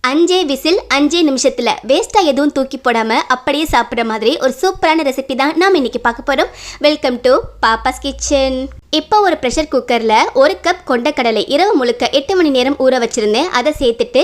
5 whistle 5 நிமிஷத்தில் வேஸ்ட்டாக எதுவும் தூக்கி போடாமல் அப்படியே சாப்பிட்ற மாதிரி ஒரு சூப்பரான ரெசிபி தான் நாம் இன்றைக்கி பார்க்க போகிறோம். Welcome to Pappa's kitchen. இப்போ ஒரு ப்ரெஷர் குக்கரில் 1 கப் கொண்டக்கடலை இரவு முழுக்க 8 மணி நேரம் ஊற வச்சுருந்தேன். அதை சேர்த்துட்டு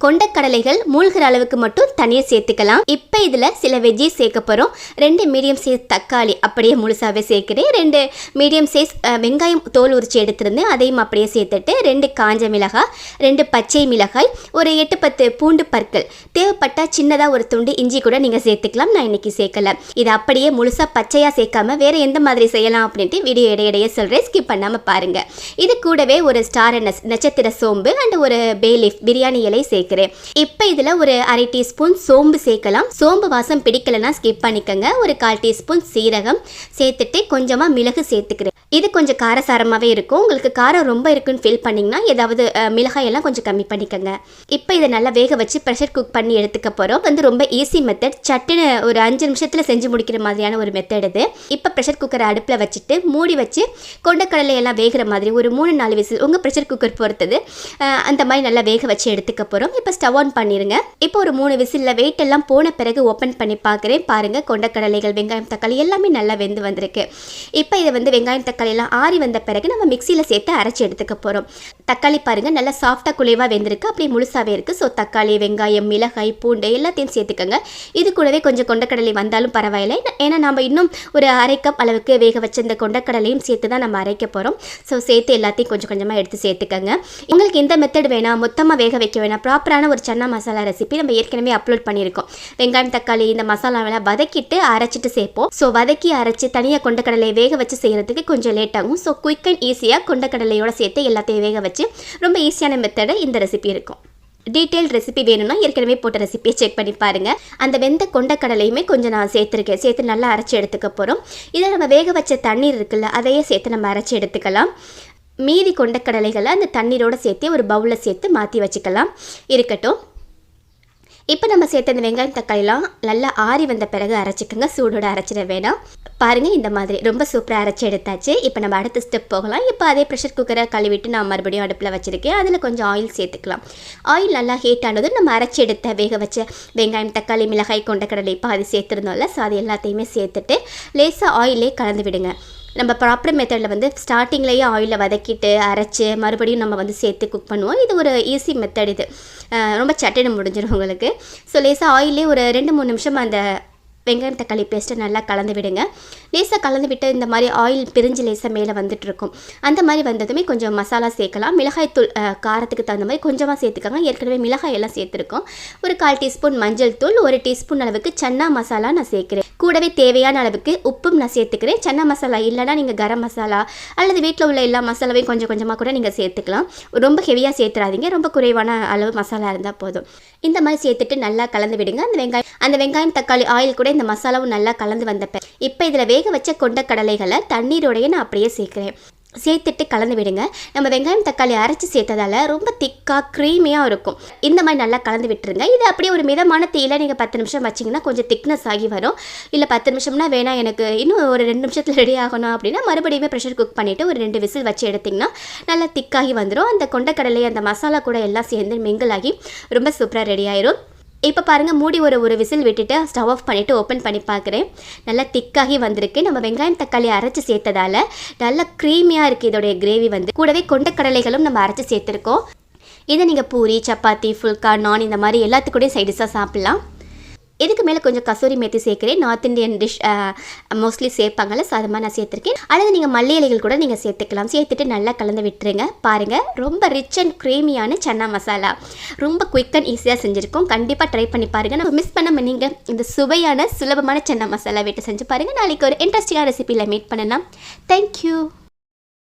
கொண்டக்கடலைகள் மூழ்கிற அளவுக்கு மட்டும் தனியாக சேர்த்துக்கலாம். இப்போ இதில் சில வெஜ்ஜீஸ் சேர்க்க போகிறோம். 2 மீடியம் சைஸ் தக்காளி அப்படியே முழுசாகவே சேர்க்குறேன். 2 மீடியம் சைஸ் வெங்காயம் தோல் உரிச்சு எடுத்திருந்தேன், அதையும் அப்படியே சேர்த்துட்டு 2 காஞ்ச மிளகாய், 2 பச்சை மிளகாய், ஒரு 8-10 பூண்டு பற்கள், தேவைப்பட்டால் சின்னதாக ஒரு துண்டு இஞ்சி கூட நீங்கள் சேர்த்துக்கலாம். நான் இன்றைக்கி சேர்க்கலை. இதை அப்படியே முழுசாக பச்சையாக சேர்க்காமல் வேறு எந்த மாதிரி செய்யலாம் அப்படின்ட்டு வீடியோ இடையிடையே சொல்கிறேன், ஸ்கிப் பண்ணாமல் பாருங்கள். இது கூடவே ஒரு ஸ்டார் நட்சத்திர சோம்பு அண்ட் ஒரு பே லீஃப் பிரியாணி இலை சேர்க்குறேன். இப்போ இதில் ஒரு 1/2 டீஸ்பூன் சோம்பு சேர்க்கலாம். சோம்பு வாசம் பிடிக்கலைன்னா ஸ்கிப் பண்ணிக்கோங்க. ஒரு 1/4 டீஸ்பூன் சீரகம் சேர்த்துட்டு கொஞ்சமாக மிளகு சேர்த்துக்கிறேன். இது கொஞ்சம் காரசாரமாகவே இருக்கும். உங்களுக்கு காரம் ரொம்ப இருக்குன்னு ஃபீல் பண்ணிங்கன்னா ஏதாவது மிளகாயெல்லாம் கொஞ்சம் கம்மி பண்ணிக்கோங்க. இப்போ இதை நல்லா வேக வச்சு ப்ரெஷர் குக் பண்ணி எடுத்துக்க போகிறோம். ரொம்ப ஈஸி மெத்தட். சட்டுன்னு ஒரு 5 நிமிஷத்தில் செஞ்சு முடிக்கிற மாதிரியான ஒரு மெத்தட் இது. இப்போ ப்ரெஷர் குக்கரை அடுப்பில் வச்சுட்டு மூடி வச்சு கொண்டக்கடலையெல்லாம் வேகிற மாதிரி ஒரு 3-4 விசில் உங்கள் ப்ரெஷர் குக்கர் பொறுத்தது அந்த மாதிரி நல்லா வேக வச்சு எடுத்துக்க போகிறோம். இப்போ ஸ்டவ் ஆன் பண்ணிடுங்க. இப்போ ஒரு 3 விசிலில் வெயிட் எல்லாம் போன பிறகு ஓப்பன் பண்ணி பார்க்குறேன். பாருங்கள், கொண்டக்கடலைகள் வெங்காயம் தக்காளி எல்லாமே நல்லா வெந்து வந்திருக்கு. இப்போ இதை வெங்காயம் தக்காளியெல்லாம் ஆறி வந்த பிறகு நம்ம மிக்சியில் சேர்த்து அரைச்சி எடுத்துக்க போகிறோம். தக்காளி பாருங்கள் நல்லா சாஃப்டாக குலைவாக வெந்திருக்கு, அப்படியே முழுசாகவே இருக்குது. ஸோ தக்காளி, வெங்காயம், மிளகாய், பூண்டு எல்லாத்தையும் சேர்த்துக்கோங்க. இது கூடவே கொஞ்சம் கொண்டக்கடலை வந்தாலும் பரவாயில்லை, ஏன்னா நம்ம இன்னும் ஒரு 1/2 கப் அளவுக்கு வேக வச்ச இந்த கொண்டக்கடலையும் சேர்த்து தான் நம்ம அரைக்க போகிறோம். ஸோ சேர்த்து எல்லாத்தையும் கொஞ்சம் கொஞ்சமாக எடுத்து சேர்த்துக்கோங்க. உங்களுக்கு இந்த மெத்தட் வேணாம், மொத்தமாக வேக வைக்க வேணாம், ப்ராப்பரான ஒரு சன்னா மசாலா ரெசிபி நம்ம ஏற்கனவே அப்லோட் பண்ணியிருக்கோம். வெங்காயம் தக்காளி இந்த மசாலாவெல்லாம் வதக்கிட்டு அரைச்சிட்டு சேர்ப்போம். ஸோ வதக்கி அரைச்சி தனியாக கொண்டக்கடலை வேக வச்சு செய்கிறதுக்கு கொஞ்சம் லேட் ஆகும். ஸோ குயிக் அண்ட் ஈஸியாக கொண்டக்கடலையோடு சேர்த்து எல்லாத்தையும் வேக வச்சு ரொம்ப ஈஸியான மெத்தடை இந்த ரெசிபி இருக்கும். டீட்டெயில் ரெசிபி வேணும்னா ஏற்கனவே போட்ட ரெசிபியை செக் பண்ணி பாருங்கள். அந்த வெந்த கொண்டக்கடலையுமே கொஞ்சம் நான் சேர்த்துருக்கேன். சேர்த்து நல்லா அரைச்சி எடுத்துக்க போகிறோம். இதை நம்ம வேக வச்ச தண்ணீர் இருக்குல்ல, அதையே சேர்த்து நம்ம அரைச்சி எடுத்துக்கலாம். மீதி கொண்டக்கடலைகளை அந்த தண்ணீரோடு சேர்த்து ஒரு பவுலில் சேர்த்து மாற்றி வச்சுக்கலாம். இருக்கட்டும். இப்போ நம்ம சேர்த்த இந்த வெங்காயம் தக்காளிலாம் நல்லா ஆறி வந்த பிறகு அரைச்சிக்கோங்க. சூடோடு அரைச்சிட வேணாம். பாருங்கள், இந்த மாதிரி ரொம்ப சூப்பராக அரைச்சி எடுத்தாச்சு. இப்போ நம்ம அடுத்த ஸ்டெப் போகலாம். இப்போ அதே ப்ரெஷர் குக்கரை கழுவிட்டு நான் மறுபடியும் அடுப்பில் வச்சுருக்கேன். அதில் கொஞ்சம் ஆயில் சேர்த்துக்கலாம். ஆயில் நல்லா ஹீட் ஆனதும் நம்ம அரைச்சி எடுத்த வேக வச்ச வெங்காயம் தக்காளி மிளகாய் கொண்டக்கடலை பாதி சேர்த்துருந்தோம்ல, ஸோ அது எல்லாத்தையுமே சேர்த்துட்டு லேசாக ஆயிலே கலந்து விடுங்க. நம்ம ப்ராப்பர் மெத்தடில் ஸ்டார்டிங்லேயே ஆயிலில் வதக்கிட்டு அரைச்சி மறுபடியும் நம்ம சேர்த்து குக் பண்ணுவோம். இது ஒரு ஈஸி மெத்தட். இது ரொம்ப சட்டுன்னு முடிஞ்சிடும் உங்களுக்கு. ஸோ லேசாக ஆயிலே ஒரு 2-3 நிமிஷம் அந்த வெங்காயம் தக்காளி பேஸ்ட்டை நல்லா கலந்து விடுங்க. லேசாக கலந்து விட்டு இந்த மாதிரி ஆயில் பிரிஞ்சு லேசாக மேலே வந்துட்டுருக்கும். அந்த மாதிரி வந்ததுமே கொஞ்சம் மசாலா சேர்க்கலாம். மிளகாய்த்தூள் காரத்துக்கு தகுந்த மாதிரி கொஞ்சமாக சேர்த்துக்காங்க. ஏற்கனவே மிளகாய் எல்லாம் சேர்த்துருக்கோம். ஒரு 1/4 டீஸ்பூன் மஞ்சள் தூள், 1 டீஸ்பூன் அளவுக்கு சன்னா மசாலா நான் சேர்க்குறேன். கூடவே தேவையான அளவுக்கு உப்பும் நான் சேர்த்துக்கிறேன். சன்னா மசாலா இல்லைனா நீங்கள் கரம் மசாலா அல்லது வீட்டில் உள்ள எல்லா மசாலாவையும் கொஞ்சம் கொஞ்சமாக கூட நீங்கள் சேர்த்துக்கலாம். ரொம்ப ஹெவியாக சேர்த்துறாதீங்க, ரொம்ப குறைவான அளவு மசாலா இருந்தால் போதும். இந்த மாதிரி சேர்த்துட்டு நல்லா கலந்து விடுங்க. அந்த வெங்காயம் தக்காளி ஆயில் கூட இந்த மசாலாவும் நல்லா கலந்து வந்தப்ப இப்போ இதில் வேக வச்ச கொண்டக்கடலைகளை தண்ணீரோடையே நான் அப்படியே சேர்க்குறேன். சேர்த்துட்டு கலந்து விடுங்க. நம்ம வெங்காயம் தக்காளி அரைச்சி சேர்த்ததால் ரொம்ப திக்காக க்ரீமியாக இருக்கும். இந்த மாதிரி நல்லா கலந்து விட்டுருங்க. இது அப்படியே ஒரு மிதமான தீயில் நீங்கள் 10 நிமிஷம் வச்சிங்கன்னா கொஞ்சம் திக்னஸ் ஆகி வரும். இல்லை 10 நிமிஷம்னா வேணாம், எனக்கு இன்னும் ஒரு 2 நிமிஷத்தில் ரெடி ஆகணும் அப்படின்னா மறுபடியுமே ப்ரெஷர் குக் பண்ணிவிட்டு ஒரு 2 விசில் வச்சு எடுத்திங்கன்னா நல்லா திக்காகி வந்துடும். அந்த கொண்டக்கடலை அந்த மசாலா கூட எல்லாம் சேர்ந்து மிங்கிள் ஆகி ரொம்ப சூப்பராக ரெடி ஆயிரும். இப்போ பாருங்கள், மூடி ஒரு விசில் விட்டுட்டு ஸ்டவ் ஆஃப் பண்ணிவிட்டு ஓப்பன் பண்ணி பார்க்குறேன். நல்லா திக்காகி வந்திருக்கு. நம்ம வெங்காயம் தக்காளி அரைச்சி சேர்த்ததால் நல்லா க்ரீமியாக இருக்குது இதோடைய கிரேவி. கூடவே கொண்டக்கடலைகளும் நம்ம அரைச்சி சேர்த்துருக்கோம். இதை நீங்கள் பூரி, சப்பாத்தி, ஃபுல்கா, நான் இந்த மாதிரி எல்லாத்துக்கூடயும் சைடிஷாக சாப்பிட்லாம். இதுக்கு மேலே கொஞ்சம் கசூரி மேத்தி சேர்க்குறேன். நார்த் இந்தியன் டிஷ் மோஸ்ட்லி சேர்ப்பாங்கள்ல, ஸோ அது மாதிரி நான் சேர்த்துருக்கேன். அல்லது நீங்கள் மல்லி இலைகள் கூட நீங்கள் சேர்த்துக்கலாம். சேர்த்துட்டு நல்லா கலந்து விட்டுருங்க. பாருங்கள், ரொம்ப ரிச் அண்ட் க்ரீமியான சன்னா மசாலா ரொம்ப குயிக் அண்ட் ஈஸியாக செஞ்சுருக்கோம். கண்டிப்பாக ட்ரை பண்ணி பாருங்கள். நம்ம மிஸ் பண்ணாமல் நீங்கள் இந்த சுவையான சுலபமான சன்னா மசாலா வீட்டை செஞ்சு பாருங்கள். நாளைக்கு ஒரு இன்ட்ரெஸ்டிங்கான ரெசிபியில் மீட் பண்ணலாம். தேங்க்யூ.